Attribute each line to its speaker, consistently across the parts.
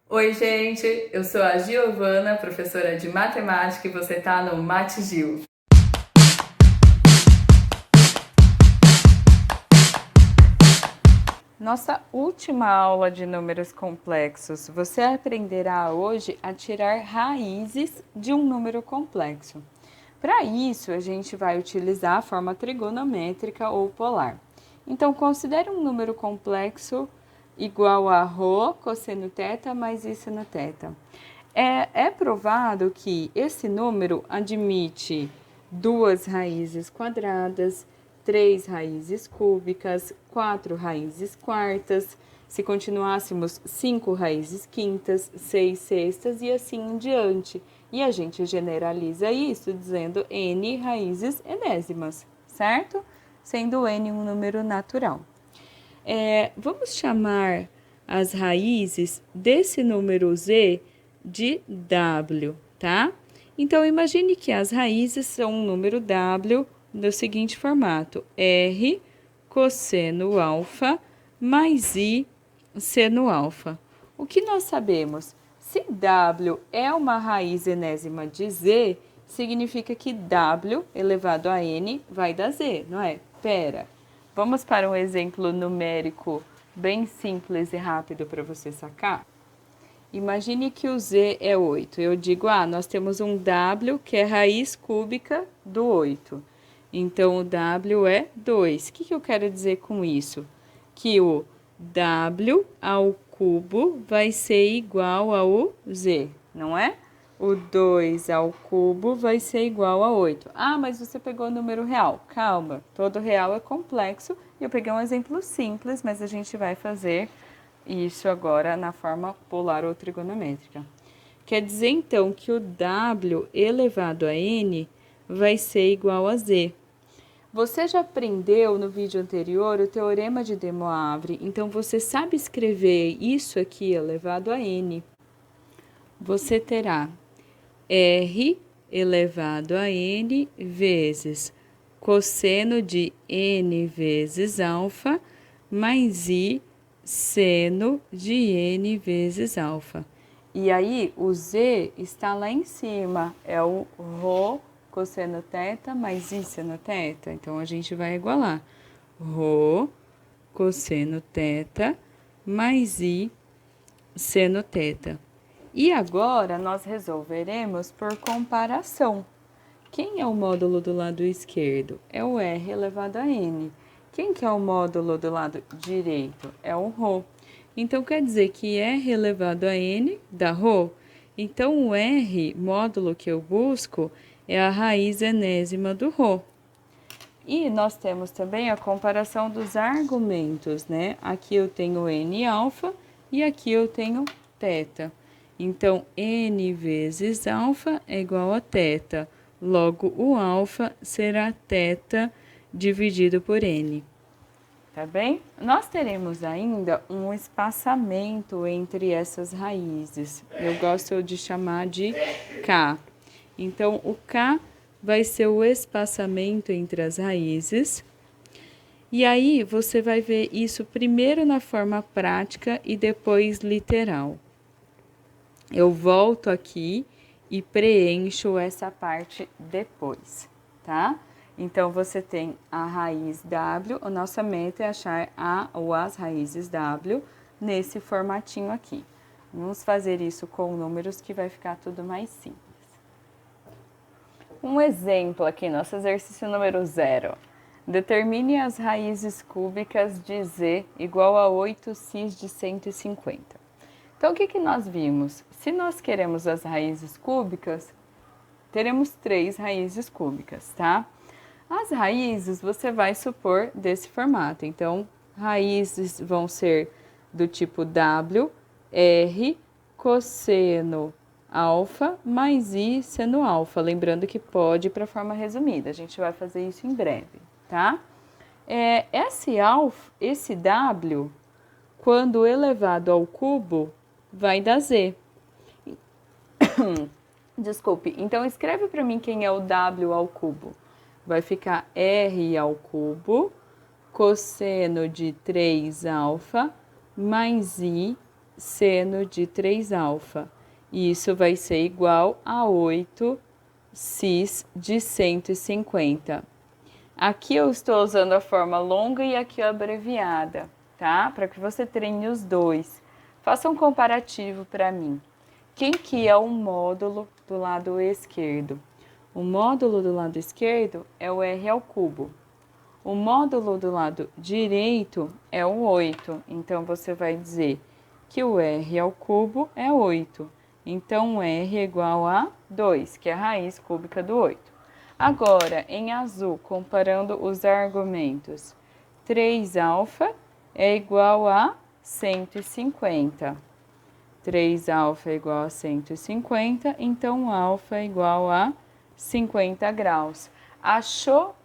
Speaker 1: Oi, gente! Eu sou a Giovana, professora de matemática, e você está no Mate Gil. Nossa última aula de números complexos, você aprenderá hoje a tirar raízes de um número complexo. Para isso, a gente vai utilizar a forma trigonométrica ou polar. Então, considere um número complexo igual a ρ cosseno θ mais i seno θ. É provado que esse número admite 2 raízes quadradas, 3 raízes cúbicas, 4 raízes quartas, se continuássemos 5 raízes quintas, 6 sextas e assim em diante. E a gente generaliza isso dizendo n raízes enésimas, certo? Sendo n um número natural. Vamos chamar as raízes desse número z de w, tá? Então, imagine que as raízes são um número w do seguinte formato: r cosseno alfa mais i seno alfa. O que nós sabemos? Se w é uma raiz enésima de z, significa que w elevado a n vai dar z, não é? Vamos para um exemplo numérico bem simples e rápido para você sacar? Imagine que o z é 8. Eu digo, nós temos um w que é raiz cúbica do 8. Então, o w é 2. O que eu quero dizer com isso? Que o w ao cubo vai ser igual ao z, não é? O 2 ao cubo vai ser igual a 8. Mas você pegou o número real. Calma, todo real é complexo. Eu peguei um exemplo simples, mas a gente vai fazer isso agora na forma polar ou trigonométrica. Quer dizer, então, que o w elevado a n vai ser igual a z. Você já aprendeu no vídeo anterior o teorema de De Moivre, então você sabe escrever isso aqui elevado a n. Você terá r elevado a n vezes cosseno de n vezes alfa mais i seno de n vezes alfa. E aí, o z está lá em cima, é o ρ cosseno θ mais i seno θ. Então, a gente vai igualar ρ cosseno θ mais i seno θ. E agora, nós resolveremos por comparação. Quem é o módulo do lado esquerdo? É o r elevado a n. Quem que é o módulo do lado direito? É o ρ. Então, quer dizer que r elevado a n dá ρ. Então, o r, módulo que eu busco, é a raiz enésima do ρ. E nós temos também a comparação dos argumentos, né? Aqui eu tenho n alfa e aqui eu tenho θ. Então, n vezes alfa é igual a θ. Logo, o alfa será θ dividido por n. Tá bem? Nós teremos ainda um espaçamento entre essas raízes. Eu gosto de chamar de k. Então, o k vai ser o espaçamento entre as raízes. E aí, você vai ver isso primeiro na forma prática e depois literal. Eu volto aqui e preencho essa parte depois, tá? Então, você tem a raiz w, a nossa meta é achar a ou as raízes w nesse formatinho aqui. Vamos fazer isso com números que vai ficar tudo mais simples. Um exemplo aqui, nosso exercício número 0. Determine as raízes cúbicas de z igual a 8x de 150. Então, o que nós vimos? Se nós queremos as raízes cúbicas, teremos 3 raízes cúbicas, tá? As raízes você vai supor desse formato. Então, raízes vão ser do tipo w, r, cosseno alfa mais i seno alfa. Lembrando que pode ir para a forma resumida. A gente vai fazer isso em breve, tá? Esse w, quando elevado ao cubo, vai dar z. Desculpe, então escreve para mim quem é o w ao cubo. Vai ficar r ao cubo cosseno de 3α mais I seno de 3α. Isso vai ser igual a 8 cis de 150. Aqui eu estou usando a forma longa e aqui a abreviada, tá? Para que você treine os dois. Faça um comparativo para mim. Quem que é o módulo do lado esquerdo? O módulo do lado esquerdo é o r ao cubo. O módulo do lado direito é o 8. Então, você vai dizer que o r ao cubo é 8. Então, r é igual a 2, que é a raiz cúbica do 8. Agora, em azul, comparando os argumentos, 3α é igual a 150. 3α é igual a 150, então α é igual a 50 graus. Achou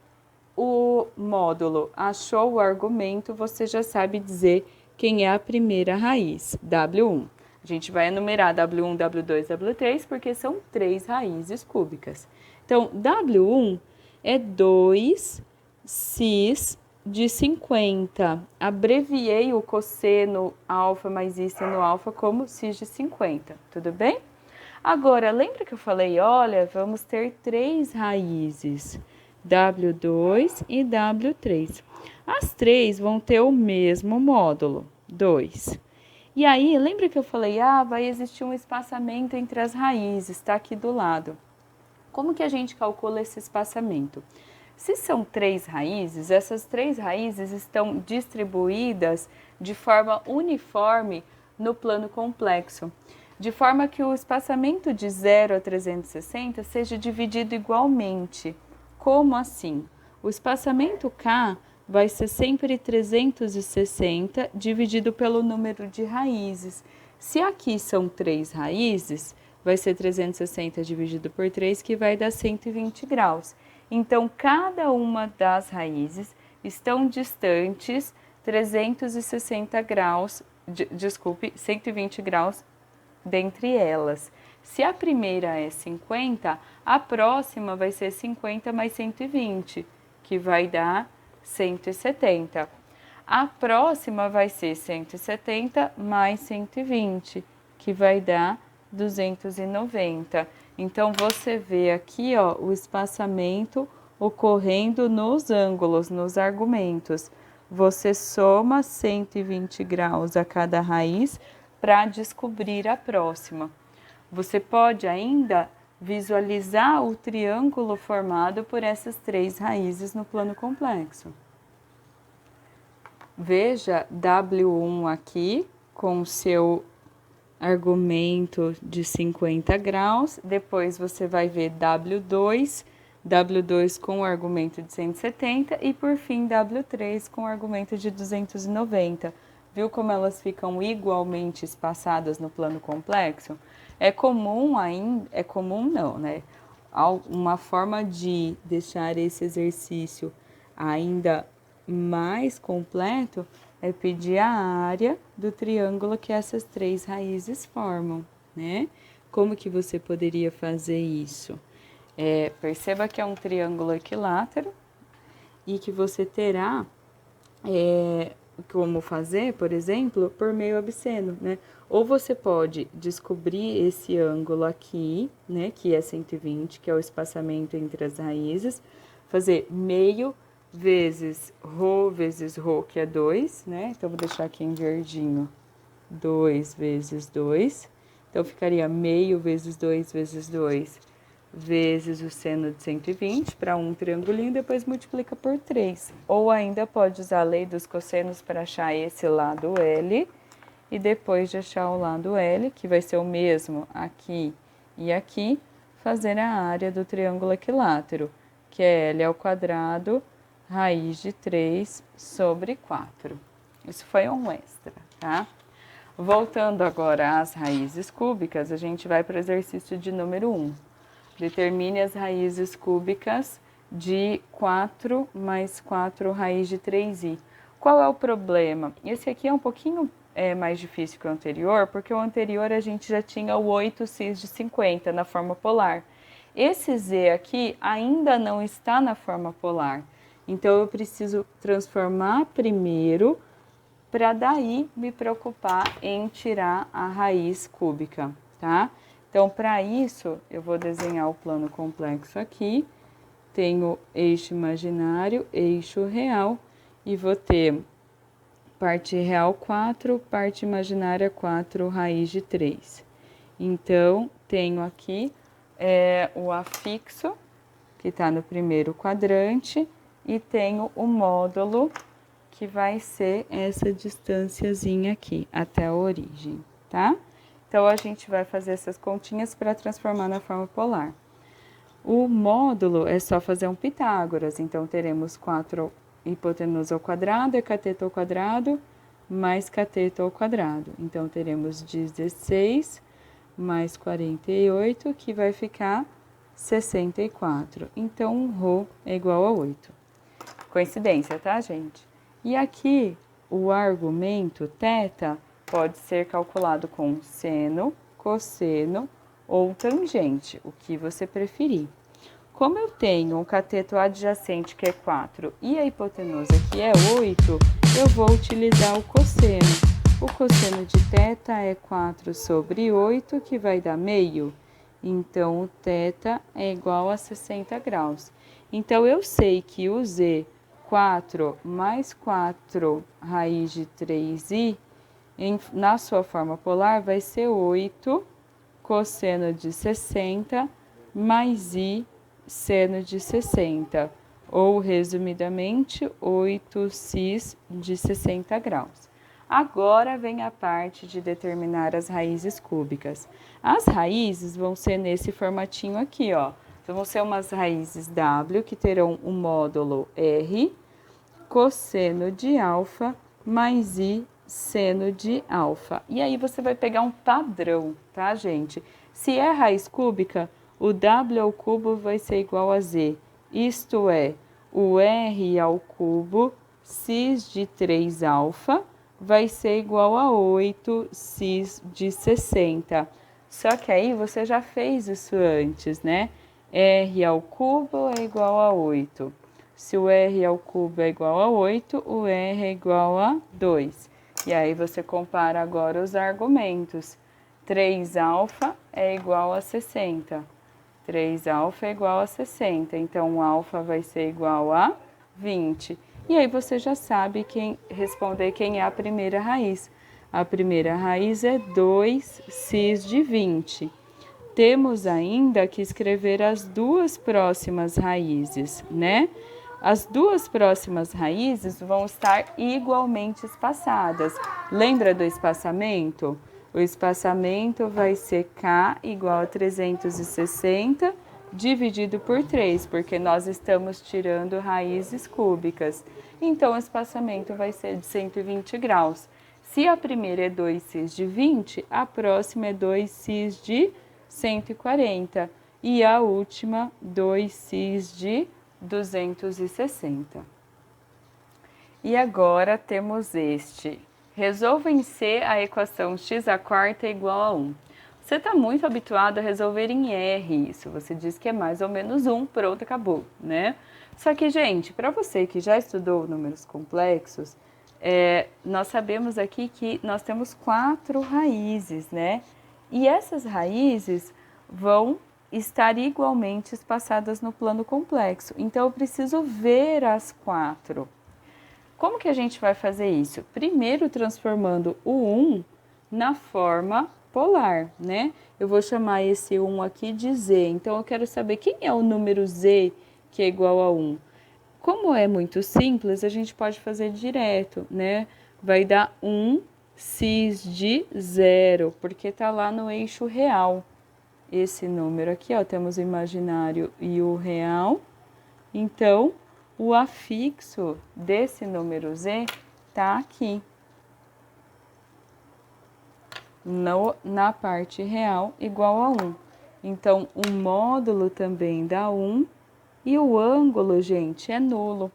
Speaker 1: o módulo, achou o argumento, você já sabe dizer quem é a primeira raiz, W1. A gente vai enumerar W1, W2, W3, porque são 3 raízes cúbicas. Então, W1 é 2 cis de 50. Abreviei o cosseno alfa mais I seno alfa como cis de 50, tudo bem? Agora, lembra que eu falei, olha, vamos ter 3 raízes, W2 e W3. As 3 vão ter o mesmo módulo, 2. E aí, lembra que eu falei, vai existir um espaçamento entre as raízes, está aqui do lado. Como que a gente calcula esse espaçamento? Se são 3 raízes, essas 3 raízes estão distribuídas de forma uniforme no plano complexo, de forma que o espaçamento de 0 a 360 seja dividido igualmente. Como assim? O espaçamento K vai ser sempre 360 dividido pelo número de raízes. Se aqui são 3 raízes, vai ser 360 dividido por 3, que vai dar 120 graus. Então, cada uma das raízes estão distantes 360 graus, 120 graus dentre elas. Se a primeira é 50, a próxima vai ser 50 mais 120, que vai dar 170. A próxima vai ser 170 mais 120, que vai dar 290. Então, você vê aqui, ó, o espaçamento ocorrendo nos ângulos, nos argumentos. Você soma 120 graus a cada raiz para descobrir a próxima. Você pode ainda visualizar o triângulo formado por essas 3 raízes no plano complexo. Veja W1 aqui com o seu argumento de 50 graus, depois você vai ver W2 com o argumento de 170 e por fim W3 com o argumento de 290. Viu como elas ficam igualmente espaçadas no plano complexo? É comum não, né? Uma forma de deixar esse exercício ainda mais completo é pedir a área do triângulo que essas 3 raízes formam, né? Como que você poderia fazer isso? Perceba que é um triângulo equilátero e que você terá como fazer, por exemplo, por meio obsceno, né? Ou você pode descobrir esse ângulo aqui, né, que é 120, que é o espaçamento entre as raízes, fazer meio vezes ρ, que é 2, né? Então, vou deixar aqui em verdinho, 2 vezes 2. Então, ficaria meio vezes 2 vezes 2 vezes o seno de 120 para um triangulinho, depois multiplica por 3. Ou ainda pode usar a lei dos cossenos para achar esse lado L, e depois de achar o lado L, que vai ser o mesmo aqui e aqui, fazer a área do triângulo equilátero, que é L ao quadrado, raiz de 3 sobre 4. Isso foi um extra, tá? Voltando agora às raízes cúbicas, a gente vai para o exercício de número 1. Determine as raízes cúbicas de 4 mais 4 raiz de 3i. Qual é o problema? Esse aqui é um pouquinho mais difícil que o anterior, porque o anterior a gente já tinha o 8 cis de 50 na forma polar. Esse z aqui ainda não está na forma polar. Então, eu preciso transformar primeiro para daí me preocupar em tirar a raiz cúbica, tá? Então, para isso, eu vou desenhar o plano complexo aqui. Tenho eixo imaginário, eixo real e vou ter parte real 4, parte imaginária 4, raiz de 3. Então, tenho aqui o afixo, que está no primeiro quadrante, e tenho o módulo, que vai ser essa distânciazinha aqui, até a origem, tá? Então, a gente vai fazer essas continhas para transformar na forma polar. O módulo é só fazer um Pitágoras, então teremos 4 hipotenusa ao quadrado é cateto ao quadrado mais cateto ao quadrado. Então, teremos 16 mais 48, que vai ficar 64. Então, ρ é igual a 8. Coincidência, tá, gente? E aqui, o argumento θ pode ser calculado com seno, cosseno ou tangente, o que você preferir. Como eu tenho um cateto adjacente que é 4 e a hipotenusa que é 8, eu vou utilizar o cosseno. O cosseno de θ é 4 sobre 8, que vai dar meio. Então, o θ é igual a 60 graus. Então, eu sei que o z, 4 mais 4 raiz de 3i, na sua forma polar, vai ser 8 cosseno de 60 mais i seno de 60, ou, resumidamente, 8 cis de 60 graus. Agora vem a parte de determinar as raízes cúbicas. As raízes vão ser nesse formatinho aqui, ó. Então, vão ser umas raízes W, que terão o módulo R, cosseno de alfa, mais I, seno de alfa. E aí, você vai pegar um padrão, tá, gente? Se é raiz cúbica, o W ao cubo vai ser igual a Z. Isto é, o R ao cubo, cis de 3 alfa, vai ser igual a 8 cis de 60. Só que aí você já fez isso antes, né? R ao cubo é igual a 8. Se o R ao cubo é igual a 8, o R é igual a 2. E aí você compara agora os argumentos. 3 alfa é igual a 60. 3 alfa é igual a 60. Então, o alfa vai ser igual a 20. E aí você já sabe responder quem é a primeira raiz. A primeira raiz é 2 cis de 20. Temos ainda que escrever as duas próximas raízes, né? As duas próximas raízes vão estar igualmente espaçadas. Lembra do espaçamento? O espaçamento vai ser K igual a 360 dividido por 3, porque nós estamos tirando raízes cúbicas. Então, o espaçamento vai ser de 120 graus. Se a primeira é 2 cis de 20, a próxima é 2 cis de 140 e a última 2 cis de 260. E agora temos este. Resolva em C a equação x à quarta é igual a 1. Você está muito habituado a resolver em R isso. Você diz que é mais ou menos 1, pronto, acabou, né? Só que, gente, para você que já estudou números complexos, nós sabemos aqui que nós temos 4 raízes, né? E essas raízes vão estar igualmente espaçadas no plano complexo. Então, eu preciso ver as 4. Como que a gente vai fazer isso? Primeiro, transformando o 1 na forma polar, né? Eu vou chamar esse 1 aqui de Z. Então, eu quero saber quem é o número Z que é igual a 1. Como é muito simples, a gente pode fazer direto, né? Vai dar 1 cis de 0, porque está lá no eixo real. Esse número aqui, ó, temos o imaginário e o real. Então, o afixo desse número Z está aqui, na parte real, igual a 1. Então, o módulo também dá 1 e o ângulo, gente, é nulo.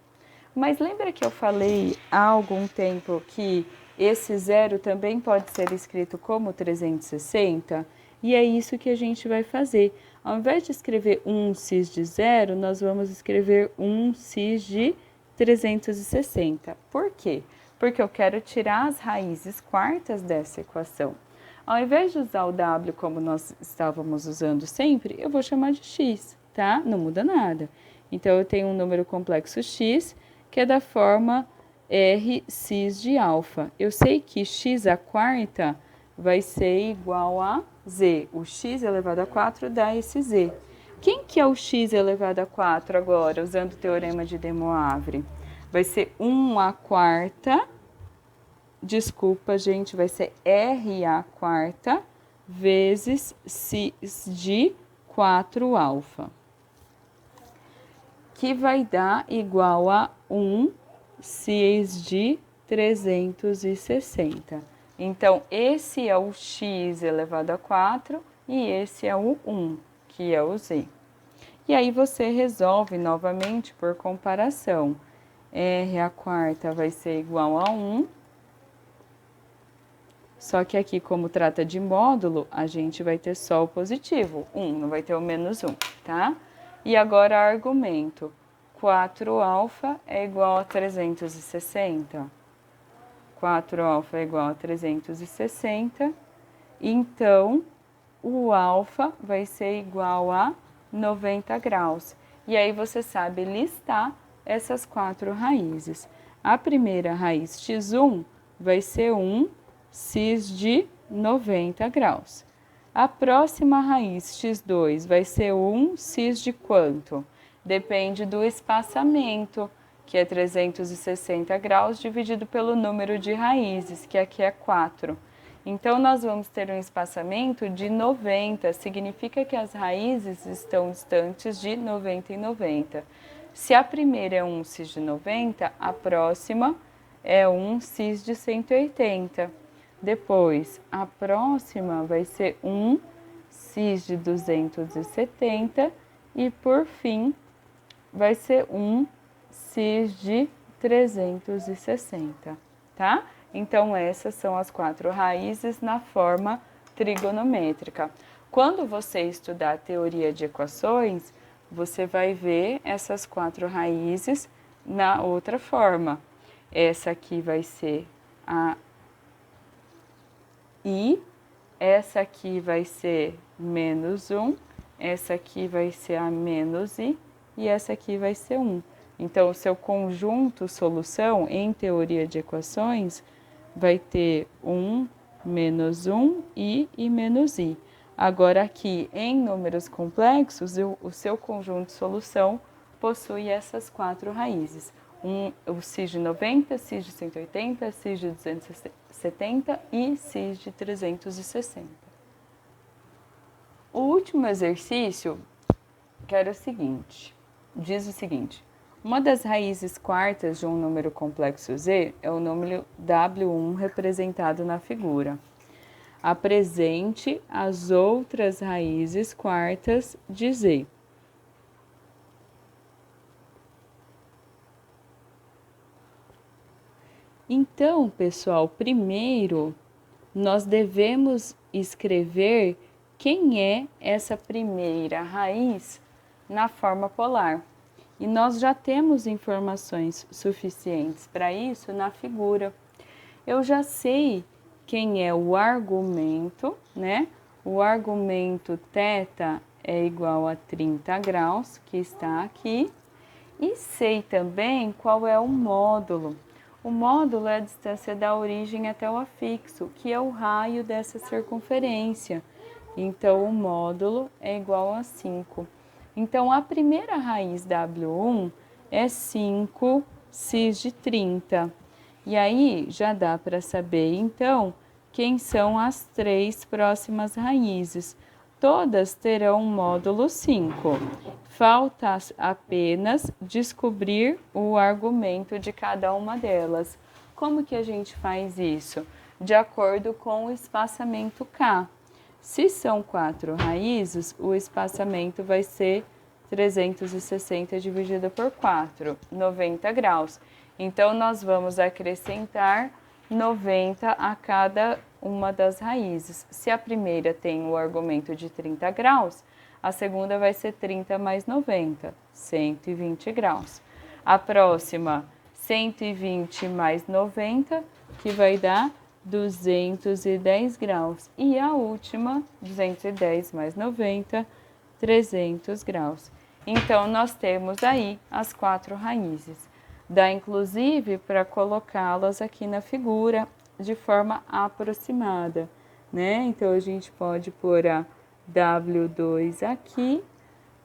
Speaker 1: Mas lembra que eu falei há algum tempo que esse zero também pode ser escrito como 360? E é isso que a gente vai fazer. Ao invés de escrever 1 cis de 0, nós vamos escrever 1 cis de 360. Por quê? Porque eu quero tirar as raízes quartas dessa equação. Ao invés de usar o w como nós estávamos usando sempre, eu vou chamar de x, tá? Não muda nada. Então, eu tenho um número complexo x, que é da forma r cis de alfa. Eu sei que x à quarta vai ser igual a z. O x elevado a 4 dá esse z. Quem que é o x elevado a 4 agora, usando o teorema de De Moivre? Vai ser 1 à quarta, desculpa, gente, vai ser r à quarta vezes cis de 4 alfa, que vai dar igual a 1 cis de 360. Então, esse é o x elevado a 4 e esse é o 1, que é o z. E aí você resolve novamente por comparação. R à quarta vai ser igual a 1. Só que aqui, como trata de módulo, a gente vai ter só o positivo, 1, não vai ter o menos 1, tá? E agora, argumento. 4α é igual a 360. 4α é igual a 360. Então, o alfa vai ser igual a 90 graus. E aí você sabe listar essas 4 raízes. A primeira raiz x1 vai ser 1 cis de 90 graus. A próxima raiz x2 vai ser 1 cis de quanto? Depende do espaçamento, que é 360 graus dividido pelo número de raízes, que aqui é 4. Então, nós vamos ter um espaçamento de 90, significa que as raízes estão distantes de 90 em 90. Se a primeira é 1 cis de 90, a próxima é 1 cis de 180. Depois, a próxima vai ser 1 cis de 270 e, por fim, vai ser 1 cis de 360, tá? Então, essas são as 4 raízes na forma trigonométrica. Quando você estudar a teoria de equações, você vai ver essas 4 raízes na outra forma. Essa aqui vai ser a I, essa aqui vai ser menos 1, essa aqui vai ser a menos I e essa aqui vai ser 1. Então, o seu conjunto solução em teoria de equações vai ter 1, menos 1, I e menos I. Agora, aqui em números complexos, o seu conjunto solução possui essas 4 raízes. O cis de 90, cis de 180, cis de 270 e cis de 360. O último exercício diz o seguinte: uma das raízes quartas de um número complexo z é o número W1 representado na figura. Apresente as outras raízes quartas de z. Então, pessoal, primeiro nós devemos escrever quem é essa primeira raiz na forma polar. E nós já temos informações suficientes para isso na figura. Eu já sei quem é o argumento, né? O argumento θ é igual a 30 graus, que está aqui. E sei também qual é o módulo. O módulo é a distância da origem até o afixo, que é o raio dessa circunferência. Então, o módulo é igual a 5. Então, a primeira raiz W1 é 5 cis de 30. E aí, já dá para saber, então, quem são as 3 próximas raízes. Todas terão módulo 5. Falta apenas descobrir o argumento de cada uma delas. Como que a gente faz isso? De acordo com o espaçamento K. Se são 4 raízes, o espaçamento vai ser 360 dividido por 4, 90 graus. Então, nós vamos acrescentar 90 a cada uma das raízes. Se a primeira tem o argumento de 30 graus, a segunda vai ser 30 mais 90, 120 graus. A próxima, 120 mais 90, que vai dar 210 graus. E a última, 210 mais 90, 300 graus. Então, nós temos aí as 4 raízes. Dá, inclusive, para colocá-las aqui na figura de forma aproximada, né? Então, a gente pode pôr a W2 aqui,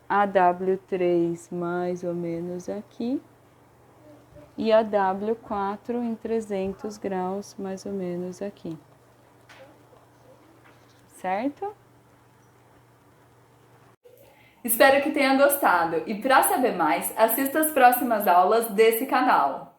Speaker 1: a W3 mais ou menos aqui, e a W4 em 300 graus, mais ou menos aqui. Certo? Espero que tenha gostado e para saber mais, assista as próximas aulas desse canal.